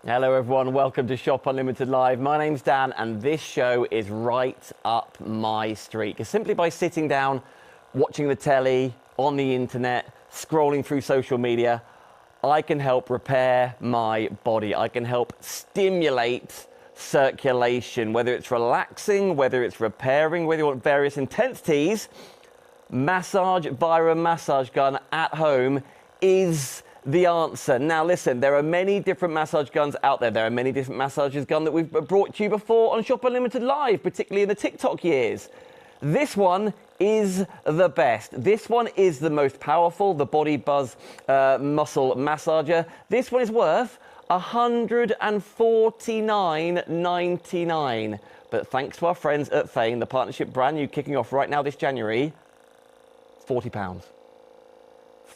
Hello everyone, welcome to Shop Unlimited Live. My name's Dan and this show is right up my street. Because simply by sitting down, watching the telly, on the internet, scrolling through social media, I can help repair my body. I can help stimulate circulation, whether it's relaxing, whether it's repairing, whether you want various intensities. Massage via a massage gun at home is the answer. Now listen, there are many different massage guns out there. There are many different massage guns that we've brought to you before on Shop Unlimited Live, particularly in the TikTok years. This one is the best. This one is the most powerful, the Body Buzz muscle massager. This one is worth $149.99. But thanks to our friends at Thane, the partnership brand new kicking off right now this January, £40.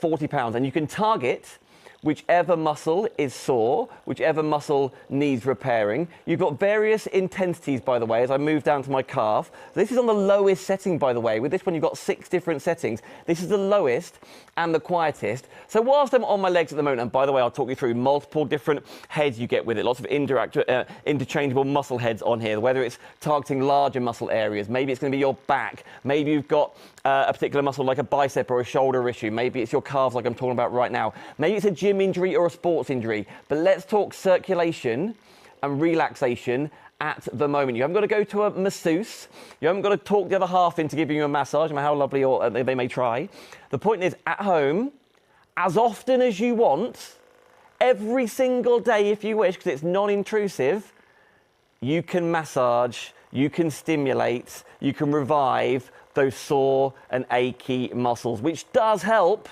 £40, and you can target whichever muscle is sore, whichever muscle needs repairing. You've got various intensities, by the way, as I move down to my calf. This is on the lowest setting, by the way. With this one, you've got 6 different settings. This is the lowest and the quietest. So whilst I'm on my legs at the moment, and by the way, I'll talk you through multiple different heads you get with it, lots of interchangeable muscle heads on here, whether it's targeting larger muscle areas, maybe it's going to be your back, maybe you've got a particular muscle like a bicep or a shoulder issue, maybe it's your calves like I'm talking about right now, maybe it's a gym injury or a sports injury. But let's talk circulation and relaxation at the moment. You haven't got to go to a masseuse. You haven't got to talk the other half into giving you a massage, no matter how lovely they may try. The point is, at home, as often as you want, every single day if you wish, because it's non-intrusive, you can massage, you can stimulate, you can revive those sore and achy muscles, which does help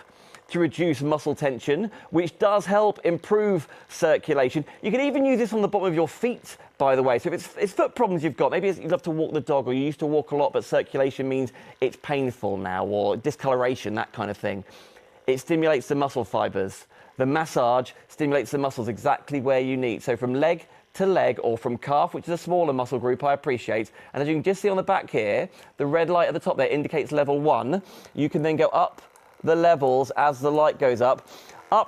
to reduce muscle tension, which does help improve circulation. You can even use this on the bottom of your feet, by the way. So if it's foot problems you've got, maybe you love to walk the dog, or you used to walk a lot, but circulation means it's painful now, or discoloration, that kind of thing. It stimulates the muscle fibers. The massage stimulates the muscles exactly where you need. So from leg to leg, or from calf, which is a smaller muscle group, I appreciate. And as you can just see on the back here, the red light at the top there indicates level 1. You can then go up the levels as the light goes up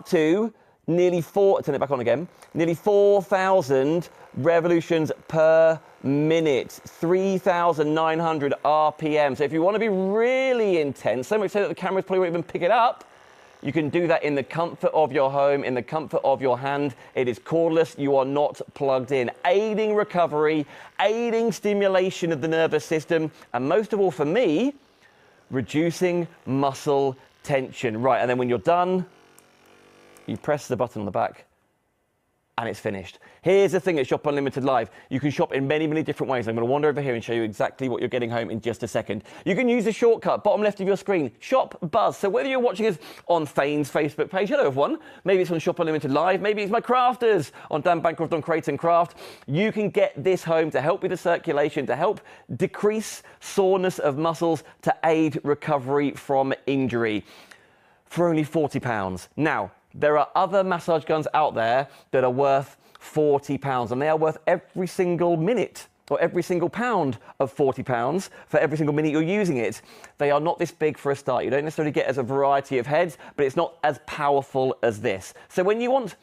to nearly turn it back on again, nearly 4,000 revolutions per minute, 3,900 RPM. So if you want to be really intense, so much so that the cameras probably won't even pick it up, you can do that in the comfort of your home, in the comfort of your hand. It is cordless, you are not plugged in, aiding recovery, aiding stimulation of the nervous system, and most of all for me, reducing muscle tension. Right, and then when you're done, you press the button on the back and it's finished. Here's the thing at Shop Unlimited Live. You can shop in many, many different ways. I'm going to wander over here and show you exactly what you're getting home in just a second. You can use the shortcut, bottom left of your screen, Shop Buzz. So whether you're watching us on Thane's Facebook page, hello everyone, maybe it's on Shop Unlimited Live, maybe it's my crafters on Dan Bancroft on Crate and Craft, you can get this home to help with the circulation, to help decrease soreness of muscles, to aid recovery from injury for only £40. Now, there are other massage guns out there that are worth £40, and they are worth every single minute or every single pound of £40 for every single minute you're using it. They are not this big for a start. You don't necessarily get as a variety of heads, but it's not as powerful as this. So when you want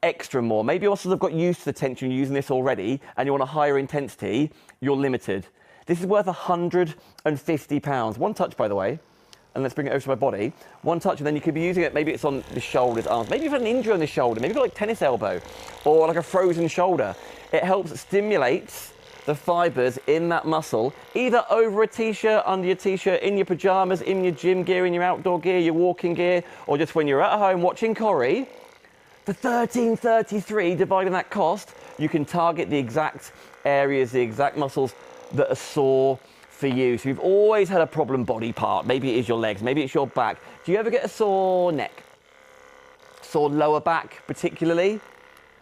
extra more, maybe you also have got used to the tension using this already and you want a higher intensity, you're limited. This is worth £150. One touch, by the way. And let's bring it over to my body. One touch, and then you could be using it, maybe it's on the shoulders, arms. Maybe you've had an injury on the shoulder. Maybe you've got like tennis elbow or like a frozen shoulder. It helps stimulate the fibers in that muscle, either over a t-shirt, under your t-shirt, in your pajamas, in your gym gear, in your outdoor gear, your walking gear, or just when you're at home watching Corrie. For $13.33, dividing that cost, you can target the exact areas, the exact muscles that are sore for you. So you've always had a problem body part. Maybe it is your legs, maybe it's your back. Do you ever get a sore neck? Sore lower back particularly?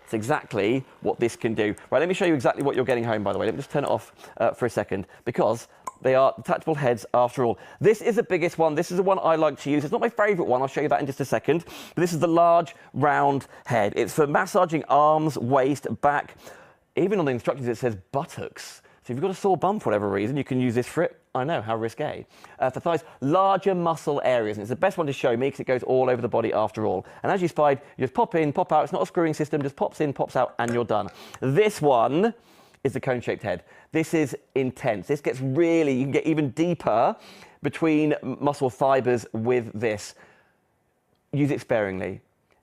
It's exactly what this can do. Right, let me show you exactly what you're getting home, by the way. Let me just turn it off for a second, because they are detachable heads after all. This is the biggest one. This is the one I like to use. It's not my favorite one. I'll show you that in just a second. But this is the large round head. It's for massaging arms, waist, back. Even on the instructions it says buttocks. So if you've got a sore bum for whatever reason, you can use this for it. I know, how risque. For thighs, larger muscle areas. And it's the best one to show me because it goes all over the body after all. And as you spied, you just pop in, pop out. It's not a screwing system, just pops in, pops out, and you're done. This one is the cone-shaped head. This is intense. This gets really, you can get even deeper between muscle fibers with this. Use it sparingly.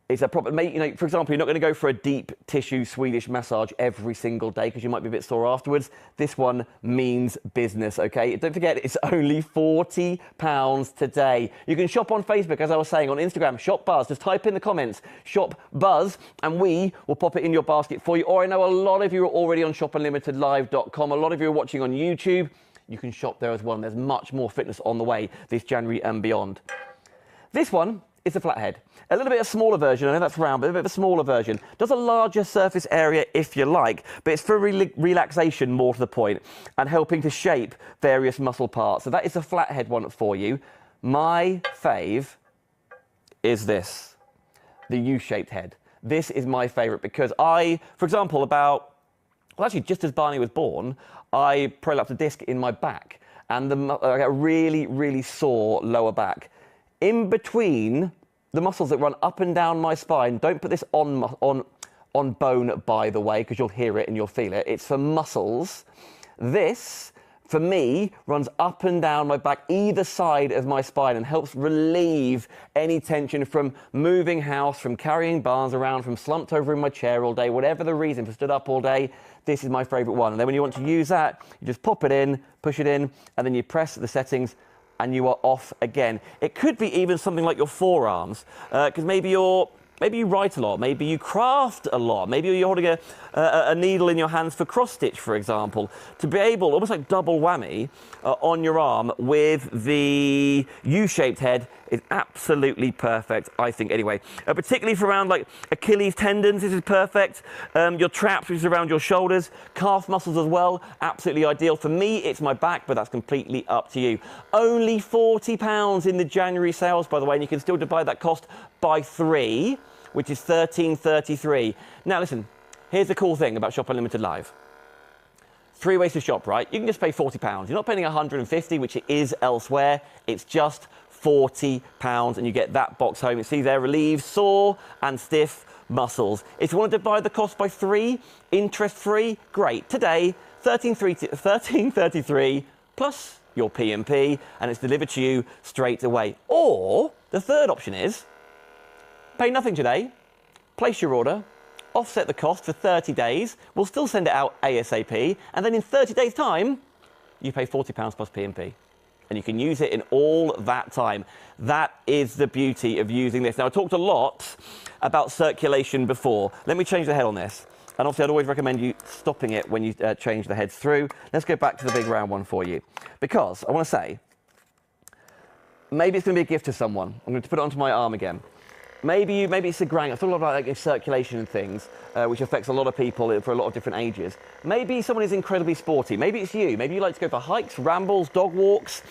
It's a proper, you know, for example, you're not going to go for a deep tissue Swedish massage every single day because you might be a bit sore afterwards. This one means business, okay? Don't forget, it's only £40 today. You can shop on Facebook, as I was saying, on Instagram, Shop Buzz. Just type in the comments, Shop Buzz, and we will pop it in your basket for you. Or I know a lot of you are already on shopunlimitedlive.com. A lot of you are watching on YouTube. You can shop there as well, and there's much more fitness on the way this January and beyond. This one is a flathead. A little bit of a smaller version, I know that's round, but a bit of a smaller version. Does a larger surface area if you like, but it's for relaxation more to the point and helping to shape various muscle parts. So that is a flathead one for you. My fave is this, the U-shaped head. This is my favorite because for example, actually just as Barney was born, I prolapsed a disc in my back and I got a really, really sore lower back. In between the muscles that run up and down my spine, don't put this on bone, by the way, because you'll hear it and you'll feel it. It's for muscles. This, for me, runs up and down my back, either side of my spine, and helps relieve any tension from moving house, from carrying barns around, from slumped over in my chair all day, whatever the reason for stood up all day. This is my favorite one. And then when you want to use that, you just pop it in, push it in, and then you press the settings and you are off again. It could be even something like your forearms, because maybe you write a lot, maybe you craft a lot, maybe you're holding a needle in your hands for cross stitch, for example. To be able, almost like double whammy, on your arm with the U-shaped head is absolutely perfect, I think, anyway. Particularly for around like Achilles tendons, this is perfect. Your traps, which is around your shoulders, calf muscles as well, absolutely ideal. For me, it's my back, but that's completely up to you. Only £40 in the January sales, by the way, and you can still divide that cost by 3, which is $13.33. Now listen, here's the cool thing about Shop Unlimited Live. 3 ways to shop, right? You can just pay £40. You're not paying $150, which it is elsewhere. It's just £40 and you get that box home. See there, relieve sore and stiff muscles. If you want to divide the cost by 3, interest-free, great. Today, $13.33 plus your P&P, and it's delivered to you straight away. Or the third option is pay nothing today, place your order, offset the cost for 30 days, we'll still send it out ASAP, and then in 30 days' time, you pay £40 plus P&P. And you can use it in all that time. That is the beauty of using this. Now, I talked a lot about circulation before. Let me change the head on this. And obviously, I'd always recommend you stopping it when you change the heads through. Let's go back to the big round one for you. Because I want to say, maybe it's going to be a gift to someone. I'm going to put it onto my arm again. Maybe it's a grind. I thought a lot about like, circulation and things, which affects a lot of people for a lot of different ages. Maybe someone is incredibly sporty. Maybe it's you. Maybe you like to go for hikes, rambles, dog walks.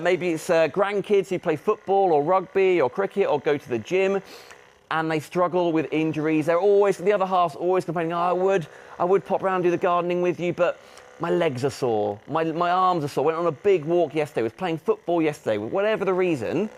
Maybe it's grandkids who play football or rugby or cricket or go to the gym, and they struggle with injuries. They're always, the other half's always complaining, oh, I would pop around and do the gardening with you, but my legs are sore, my arms are sore. Went on a big walk yesterday, was playing football yesterday, whatever the reason.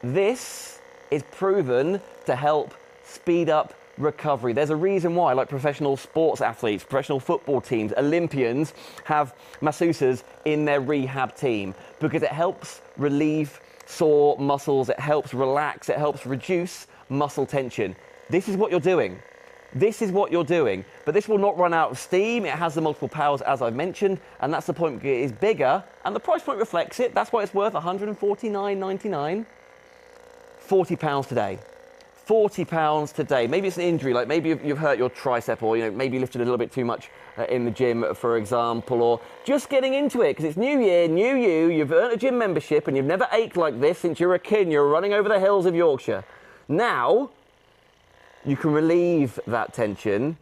This is proven to help speed up recovery. There's a reason why, like professional sports athletes, professional football teams, Olympians have masseuses in their rehab team because it helps relieve sore muscles, it helps relax, it helps reduce muscle tension. This is what you're doing. This is what you're doing, but this will not run out of steam. It has the multiple powers, as I've mentioned, and that's the point. It is bigger, and the price point reflects it. That's why it's worth $149.99. £40 today. £40 today. Maybe it's an injury, like maybe you've hurt your tricep, or maybe you lifted a little bit too much in the gym, for example, or just getting into it because it's new year, new you. You've earned a gym membership and you've never ached like this since you were a kid and you were running over the hills of Yorkshire. Now you can relieve that tension,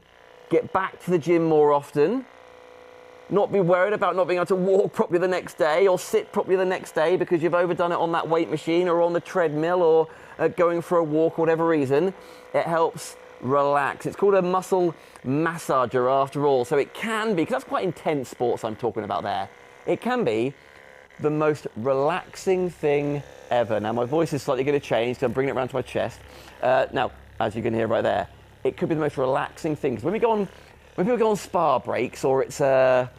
get back to the gym more often, not be worried about not being able to walk properly the next day or sit properly the next day because you've overdone it on that weight machine or on the treadmill or going for a walk, or whatever reason. It helps relax. It's called a muscle massager after all. So it can be, because that's quite intense sports I'm talking about there, it can be the most relaxing thing ever. Now my voice is slightly going to change, so I'm bringing it around to my chest. Now, as you can hear right there, it could be the most relaxing thing. When people go on spa breaks, or it's a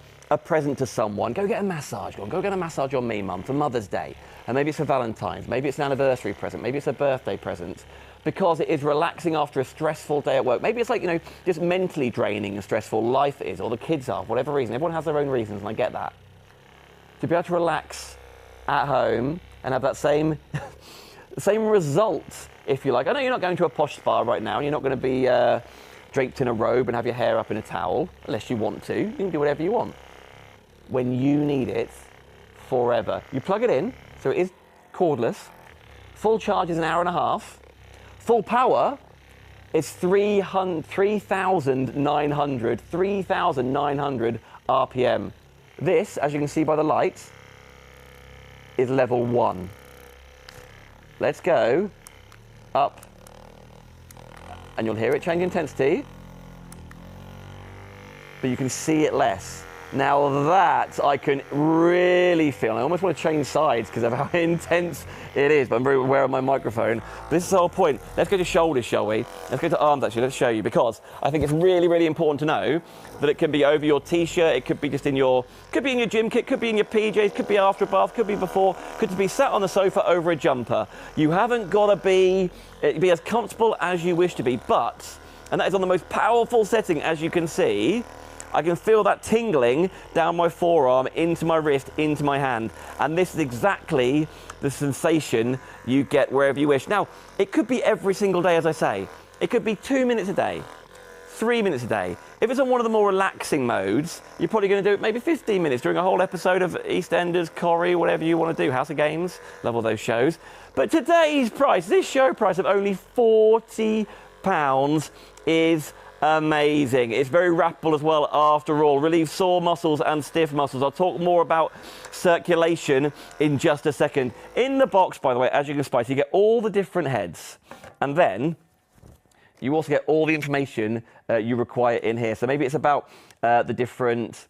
present to someone, go get a massage. Go get a massage on me, Mum, for Mother's Day. And maybe it's for Valentine's, maybe it's an anniversary present, maybe it's a birthday present. Because it is relaxing after a stressful day at work. Maybe it's like, just mentally draining and stressful life is, or the kids are, for whatever reason. Everyone has their own reasons, and I get that. To be able to relax at home and have that same result, if you like. I know you're not going to a posh spa right now, and you're not going to be draped in a robe and have your hair up in a towel, unless you want to. You can do whatever you want. When you need it, forever. You plug it in, so it is cordless. Full charge is an hour and a half. Full power is 3,900 RPM. This, as you can see by the lights, is level 1. Let's go up, and you'll hear it change intensity, but you can see it less. Now that I can really feel. I almost want to change sides because of how intense it is, but I'm very aware of my microphone. This is the whole point. Let's go to shoulders, shall we? Let's go to arms, actually. Let's show you, because I think it's really, really important to know that it can be over your t-shirt, it could be just could be in your gym kit, could be in your PJs, could be after a bath, could be before, could just be sat on the sofa over a jumper. You haven't got to be as comfortable as you wish to be, but, and that is on the most powerful setting, as you can see, I can feel that tingling down my forearm, into my wrist, into my hand. And this is exactly the sensation you get wherever you wish. Now, it could be every single day, as I say. It could be 2 minutes a day, 3 minutes a day. If it's on one of the more relaxing modes, you're probably going to do it maybe 15 minutes during a whole episode of EastEnders, Corrie, whatever you want to do, House of Games. Love all those shows. But today's price, this show price of only £40 is amazing. It's very wrappable as well, after all. Relieves sore muscles and stiff muscles. I'll talk more about circulation in just a second. In the box, by the way, as you can spy, you get all the different heads, and then you also get all the information you require in here. So maybe it's about the different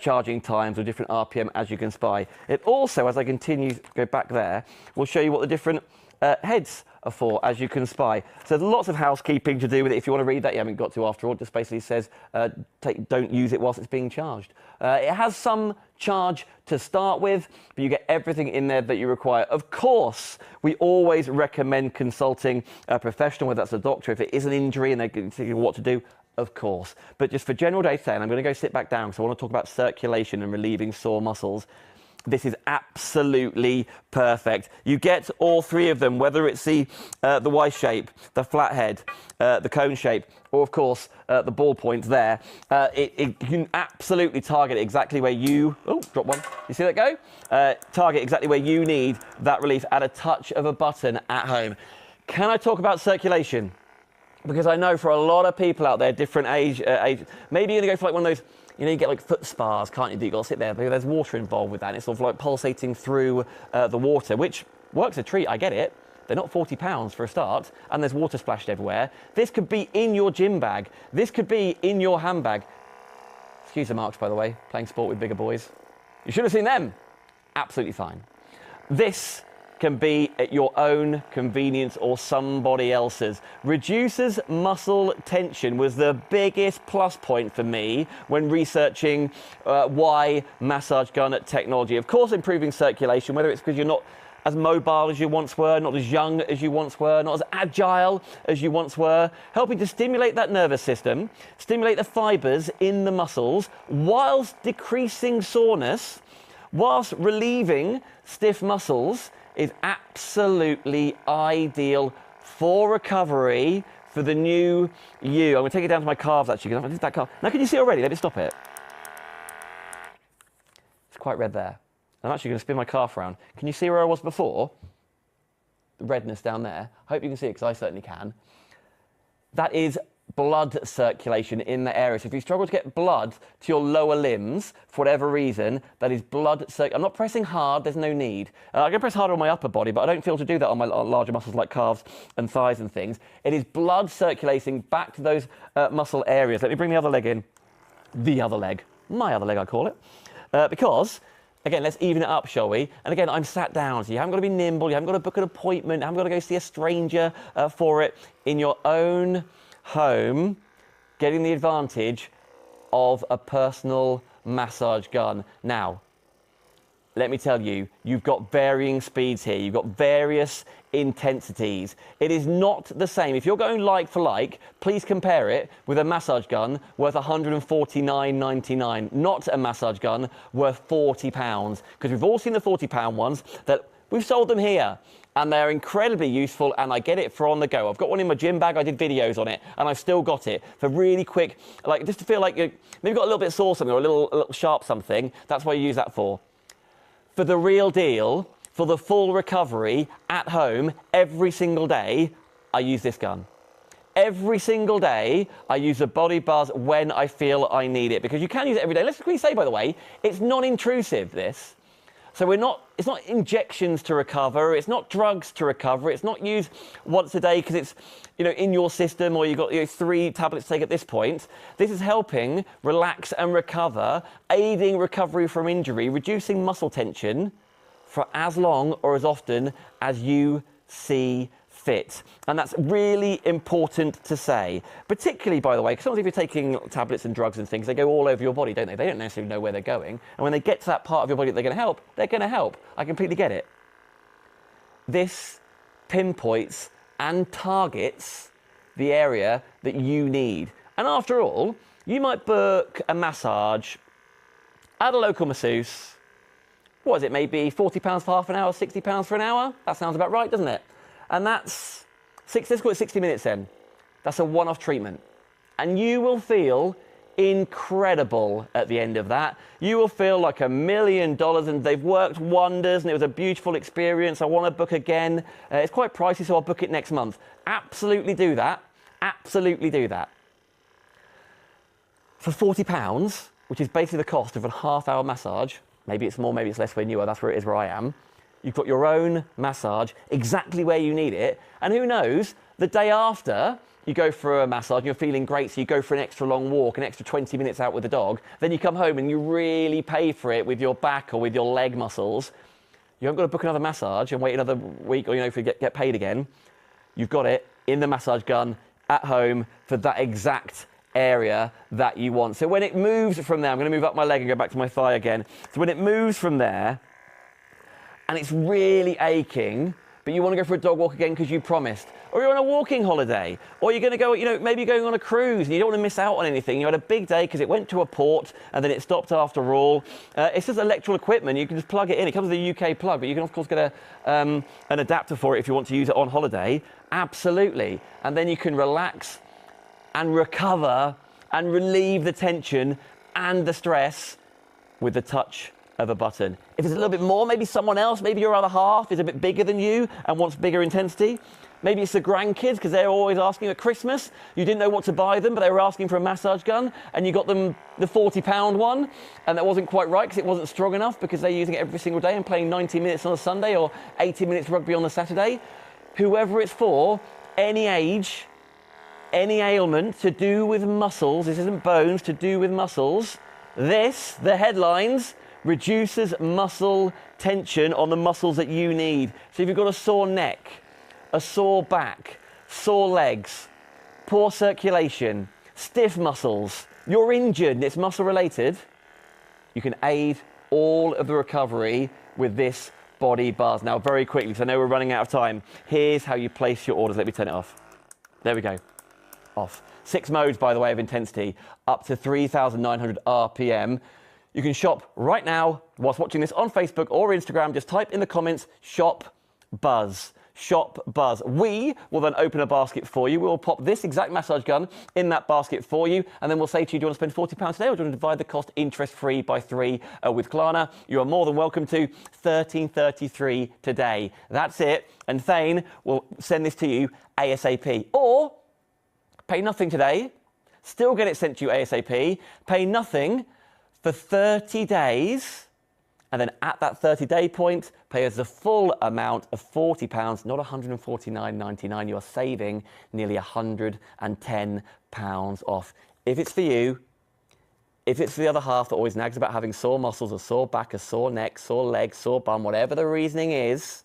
charging times or different RPM, as you can spy. It also, as I continue to go back there, will show you what the different heads are for, as you can spy. So there's lots of housekeeping to do with it. If you want to read that, you haven't got to after all. It just basically says don't use it whilst it's being charged. It has some charge to start with, but you get everything in there that you require. Of course, we always recommend consulting a professional, whether that's a doctor, if it is an injury and they're thinking what to do. Of course. But just for general day today, and I'm going to go sit back down because I want to talk about circulation and relieving sore muscles. This is absolutely perfect. You get all three of them, whether it's the Y shape, the flat head, the cone shape, or of course the ball point there. You can absolutely target it exactly where you, oh, drop one, you see that go? Target exactly where you need that relief at a touch of a button at home. Can I talk about circulation? Because I know for a lot of people out there, different age, maybe you're gonna go for like one of those, you get like foot spas, can't you? You've got to sit there, but there's water involved with that. And it's sort of like pulsating through the water, which works a treat, I get it. They're not £40 for a start, and there's water splashed everywhere. This could be in your gym bag. This could be in your handbag. Excuse the marks, by the way, playing sport with bigger boys. You should have seen them. Absolutely fine. This can be at your own convenience or somebody else's. Reduces muscle tension was the biggest plus point for me when researching why massage gun technology. Of course, improving circulation, whether it's because you're not as mobile as you once were, not as young as you once were, not as agile as you once were, helping to stimulate that nervous system, stimulate the fibers in the muscles, whilst decreasing soreness, whilst relieving stiff muscles, is absolutely ideal for recovery for the new you. I'm going to take it down to my calves, actually, because I did that calf. Now, can you see already? Let me stop it. It's quite red there. I'm actually going to spin my calf around. Can you see where I was before? The redness down there. I hope you can see it, because I certainly can. That is blood circulation in the area. So if you struggle to get blood to your lower limbs for whatever reason, that is blood circulation. I'm not pressing hard, there's no need. I can press harder on my upper body, but I don't feel to do that on my larger muscles like calves and thighs and things. It is blood circulating back to those muscle areas. Let me bring the other leg in. The other leg. My other leg, I call it. Because, again, let's even it up, shall we? And again, I'm sat down, so you haven't got to be nimble, you haven't got to book an appointment, you haven't got to go see a stranger for it. In your own home, getting the advantage of a personal massage gun. Now, let me tell you, you've got varying speeds here. You've got various intensities. It is not the same. If you're going like for like, please compare it with a massage gun worth $149.99, not a massage gun worth £40. Because we've all seen the £40 ones that we've sold them here. And they're incredibly useful, and I get it for on the go. I've got one in my gym bag, I did videos on it, and I've still got it for really quick, like just to feel like you maybe got a little bit sore something or a little sharp something. That's what you use that for. For the real deal, for the full recovery at home, every single day, I use this gun. Every single day, I use the Body Buzz when I feel I need it, because you can use it every day. Let's quickly say, by the way, it's non-intrusive, this. So it's not injections to recover, it's not drugs to recover, it's not used once a day because it's, in your system, or you've got 3 tablets to take at this point. This is helping relax and recover, aiding recovery from injury, reducing muscle tension for as long or as often as you see fit. And that's really important to say, particularly, by the way, because sometimes if you're taking tablets and drugs and things, they go all over your body, don't they? They don't necessarily know where they're going. And when they get to that part of your body that they're going to help. I completely get it. This pinpoints and targets the area that you need. And after all, you might book a massage at a local masseuse. What is it, maybe £40 for half an hour, £60 for an hour? That sounds about right, doesn't it? And that's, let's call it 60 minutes then. That's a one-off treatment. And you will feel incredible at the end of that. You will feel like $1 million, and they've worked wonders, and it was a beautiful experience. I want to book again. It's quite pricey, so I'll book it next month. Absolutely do that. Absolutely do that. For £40, which is basically the cost of a half-hour massage, maybe it's more, maybe it's less where you are, that's where it is where I am. You've got your own massage exactly where you need it. And who knows, the day after you go for a massage and you're feeling great, so you go for an extra long walk, an extra 20 minutes out with the dog, then you come home and you really pay for it with your back or with your leg muscles. You haven't got to book another massage and wait another week or, if you get paid again. You've got it in the massage gun at home for that exact area that you want. So when it moves from there, I'm going to move up my leg and go back to my thigh again. So when it moves from there, and it's really aching, but you want to go for a dog walk again because you promised, or you're on a walking holiday, or you're going to go, maybe you're going on a cruise and you don't want to miss out on anything. You had a big day because it went to a port and then it stopped after all. It's just electrical equipment. You can just plug it in. It comes with a UK plug, but you can, of course, get an adapter for it if you want to use it on holiday. Absolutely. And then you can relax and recover and relieve the tension and the stress with the touch of a button. If it's a little bit more, maybe someone else, maybe your other half is a bit bigger than you and wants bigger intensity. Maybe it's the grandkids, because they're always asking at Christmas. You didn't know what to buy them, but they were asking for a massage gun, and you got them the £40 one, and that wasn't quite right because it wasn't strong enough, because they're using it every single day and playing 90 minutes on a Sunday or 80 minutes rugby on the Saturday. Whoever it's for, any age, any ailment to do with muscles, this isn't bones, to do with muscles, the headlines, reduces muscle tension on the muscles that you need. So if you've got a sore neck, a sore back, sore legs, poor circulation, stiff muscles, you're injured and it's muscle related, you can aid all of the recovery with this Body Buzz. Now, very quickly, because I know we're running out of time, here's how you place your orders. Let me turn it off. There we go. Off. 6 modes, by the way, of intensity, up to 3,900 RPM. You can shop right now whilst watching this on Facebook or Instagram. Just type in the comments, Shop Buzz. Shop Buzz. We will then open a basket for you. We will pop this exact massage gun in that basket for you, and then we'll say to you, do you want to spend £40 today, or do you want to divide the cost interest-free by 3 with Klarna? You are more than welcome to. $13.33 today. That's it. And Thane will send this to you ASAP. Or Pay nothing today, still get it sent to you ASAP, pay nothing for 30 days, and then at that 30-day point, pay us the full amount of £40, not £149.99. You are saving nearly £110 off. If it's for you, if it's for the other half that always nags about having sore muscles, a sore back, a sore neck, sore leg, sore bum, whatever the reasoning is,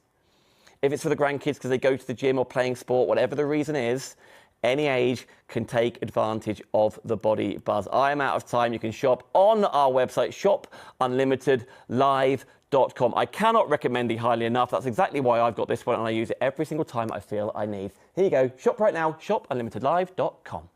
if it's for the grandkids because they go to the gym or playing sport, whatever the reason is, any age can take advantage of the Body Buzz. I am out of time. You can shop on our website, shopunlimitedlive.com. I cannot recommend it highly enough. That's exactly why I've got this one, and I use it every single time I feel I need. Here you go. Shop right now, shopunlimitedlive.com.